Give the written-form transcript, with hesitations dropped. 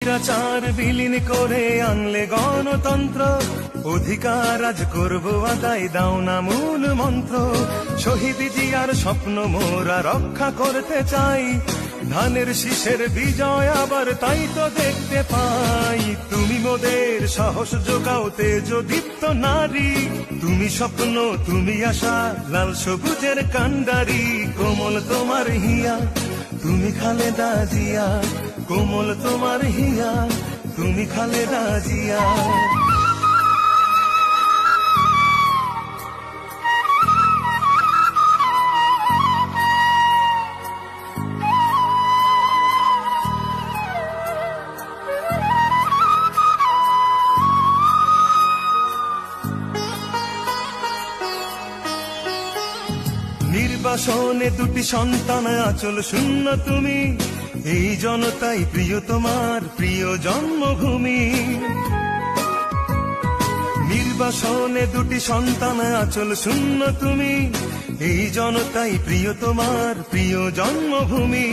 চার বিলীন করে আনলে গণতন্ত্র, অধিকার আজ করবো আদায়, দাও না মূল মন্ত্র। শহীদ জিয়ার স্বপ্ন মোরা রক্ষা করতে চাই, ধানের শীষের বিজয় আবার তাই তো দেখতে পাই। তুমি মোদের সাহস যোগাও, তেজ দীপ্ত নারী, তুমি স্বপ্ন তুমি আশা, লাল সবুজের কান্ডারি। কোমল তোমার হিয়া, তুমি খালেদা জিয়া, কোমল তোমার হিয়া, তুমি খালেদা জিয়া। নির্বাসনে দুটি সন্তান আঁচল শূন্য তুমি, এই জনতাই প্রিয় তোমার প্রিয় জন্মভূমি। নির্বাসনে দুটি সন্তান আঁচল শূন্য তুমি, এই জনতাই প্রিয় তোমার প্রিয় জন্মভূমি।